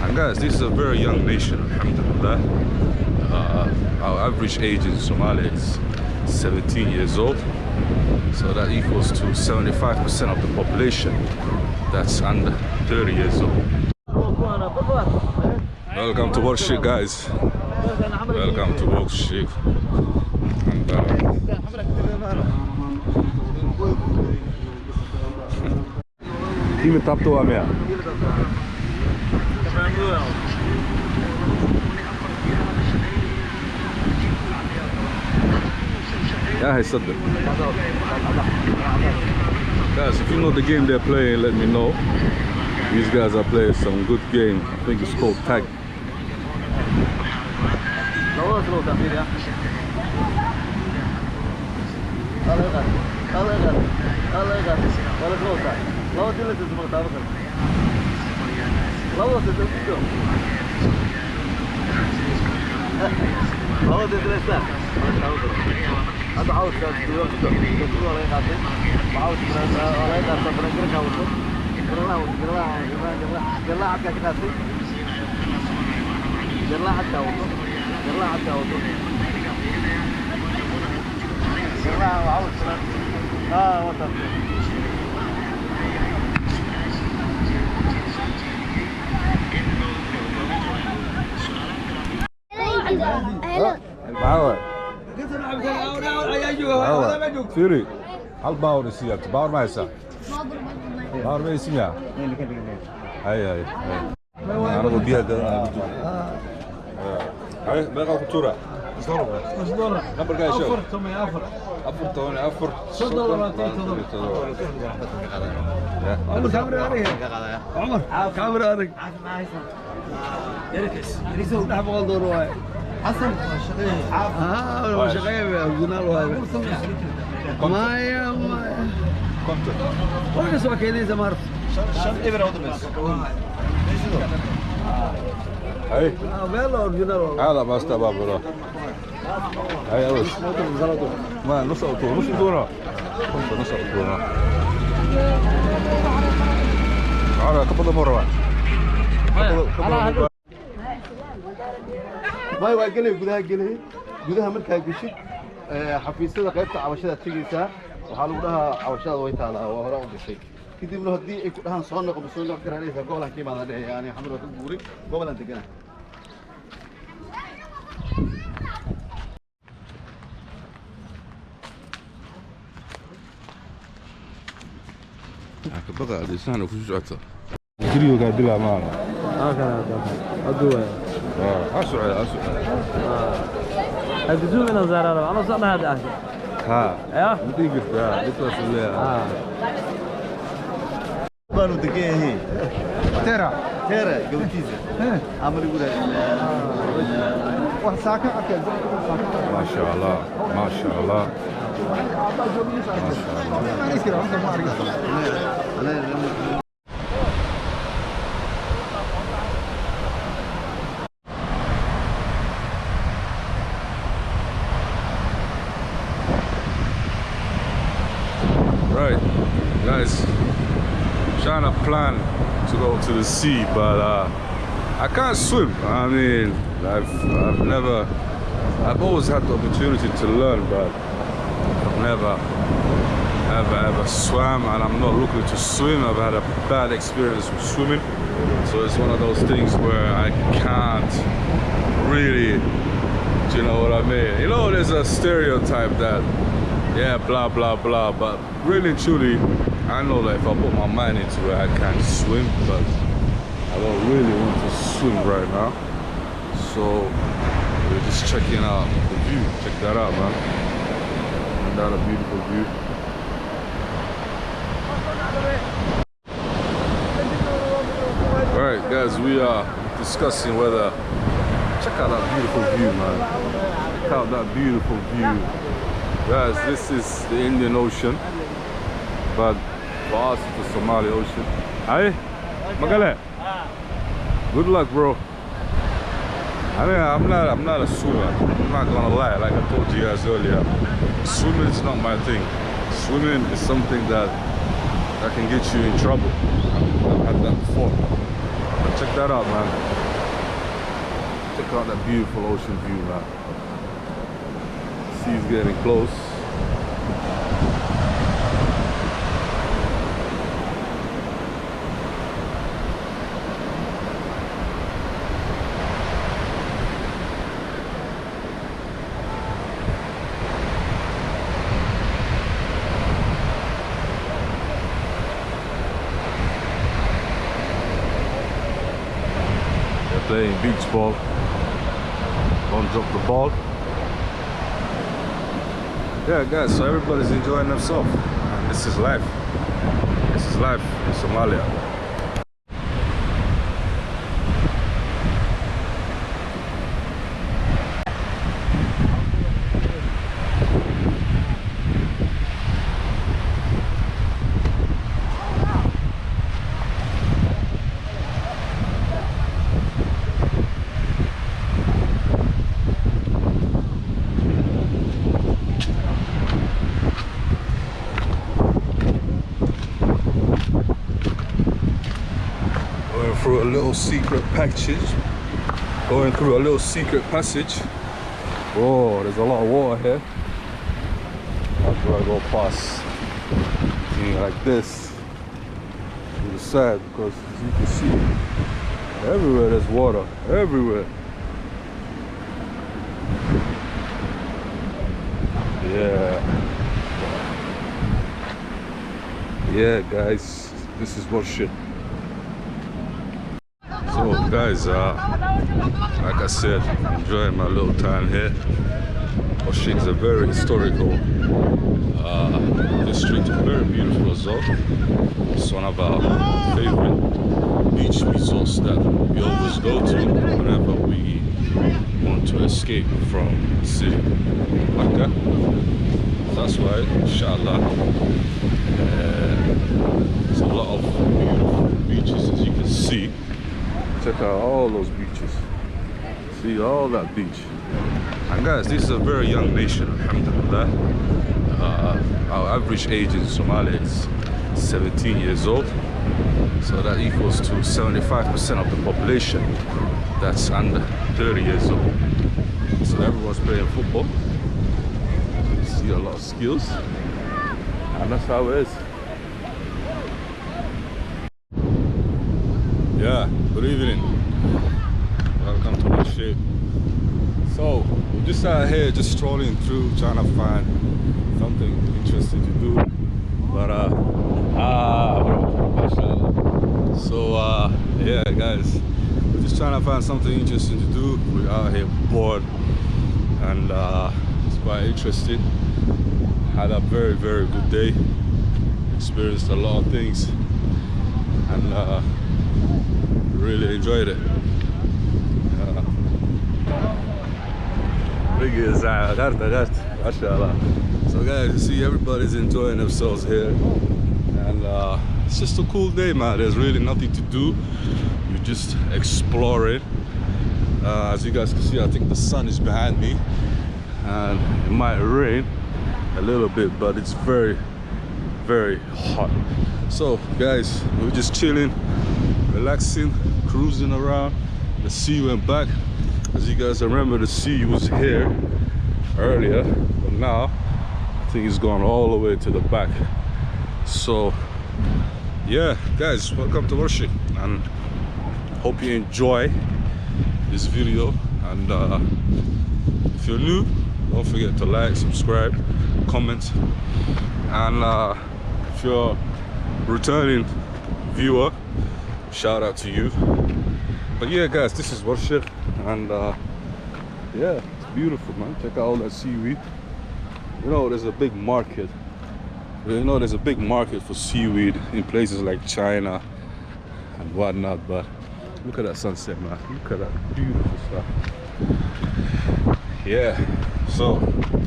And guys, this is a very young nation, alhamdulillah. Our average age in Somalia is 17 years old. So that equals to 75% of the population that's under 30 years old. Welcome to Warshiekh, guys. Welcome to Warshiekh. Even top to Amia. Yeah, guys, if you know the game they're playing, let me know. These guys are playing some good game. I think it's called tag. Siri, al bawr siya. Bawr maisa. Bawr maisa niya. Ay. Ano ko biya da. Ay, baka kutura. $1. Number guys show. أفر توني أفر. $1 عمر كاميرا عليه. عمر كاميرا عليك. يركز. يريزو. نحب غلطوا رواي. حسن هو شغال قلنا له هذا مايا كنت وين سوى كيني زمر شن إبرة ودمس أي بيلا أورجينال هذا ما استباب ولا أي أوش ما نص أوتو كنت نص أوتو على كبر مرة ما هو قال لي gudaha markaa gashid xafiisyada qaybta cabashada tigaysa waxa lagu dhahaa cabashada way taala waa hore u gashay kadibna hadii ay ku dhahan soo noqo garanaysa gobolka kiimaada dhexe yani xamar ka guuri gobolan degana ka baqa lisan ku socota kiriyo gaadila maana أدوه. أسعد. هتجوم من الزرارة أنا صنع هذا أحد. ها. بدي قلت بتوصل لها. بانو دقيقة هي. ترى قوتيزة. عمل يقول واحد ساكن أكل. ما شاء الله. ما شاء الله. Right, guys, trying to plan to go to the sea, but I can't swim. I mean, I've always had the opportunity to learn, but I've never ever swam, and I'm not looking to swim. I've had a bad experience with swimming, so it's one of those things where I can't really, do you know what I mean? You know, there's a stereotype that, yeah, blah, blah, blah, but really, truly, I know that if I put my mind into it, I can swim, but I don't really want to swim right now. So, we're just checking out the view. Check that out, man. Isn't that a beautiful view? Alright, guys, we are discussing whether... Check out that beautiful view, man. Check out that beautiful view. Guys, this is the Indian Ocean, but for us it's the Somali Ocean. Hi, Magale. Good luck, bro. I mean, I'm not a swimmer. I'm not gonna lie. Like I told you guys earlier, swimming is not my thing. Swimming is something that can get you in trouble. I've had that before. check that out, man. Check out that beautiful ocean view, man. Sea's getting close. Playing beach ball. Don't drop the ball. Yeah, guys, so everybody's enjoying themselves. And this is life. This is life in Somalia. Through a little secret passage. Going through a little secret passage. Whoa, there's a lot of water here. After I go past like this to the side, because as you can see, everywhere there's water. Everywhere. Yeah, guys, this is Warshiekh. So guys, like I said, enjoying my little time here. Warshiekh is a very historical district, very beautiful as well. It's one of our favorite beach resorts that we always go to whenever we want to escape from the city. Okay? So that's why, inshallah, there's a lot of beautiful beaches, as you can see. Check out all those beaches. See all that beach. And guys, this is a very young nation, alhamdulillah. Our average age in Somalia is 17 years old. So that equals to 75% of the population that's under 30 years old. So everyone's playing football. You see a lot of skills. And that's how it is. Yeah, good evening. Welcome to Warshiikh. So, we're just out here, just strolling through, trying to find something interesting to do. But, so, yeah, guys, we're just trying to find something interesting to do. We're out here bored, and it's quite interesting. Had a very, very good day. Experienced a lot of things, and really enjoyed it. So guys, you see everybody's enjoying themselves here, and it's just a cool day, man. There's really nothing to do. You're just exploring. As you guys can see, I think the sun is behind me, and it might rain a little bit, but it's very, very hot. So guys, we're just chilling, relaxing, cruising around. The sea went back. As you guys remember, the sea was here earlier, but now I think it's gone all the way to the back. So yeah, guys, welcome to Warshiikh, and hope you enjoy this video. And if you're new, don't forget to like, subscribe, comment, and if you're a returning viewer, shout out to you. But yeah, guys, this is Warshiikh, and yeah, it's beautiful, man. Check out all that seaweed. You know, there's a big market. You know, there's a big market for seaweed in places like China and whatnot. But look at that sunset, man. Look at that beautiful stuff. Yeah, so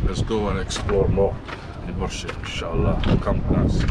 let's go and explore more in Warshiikh, inshallah. Come, guys.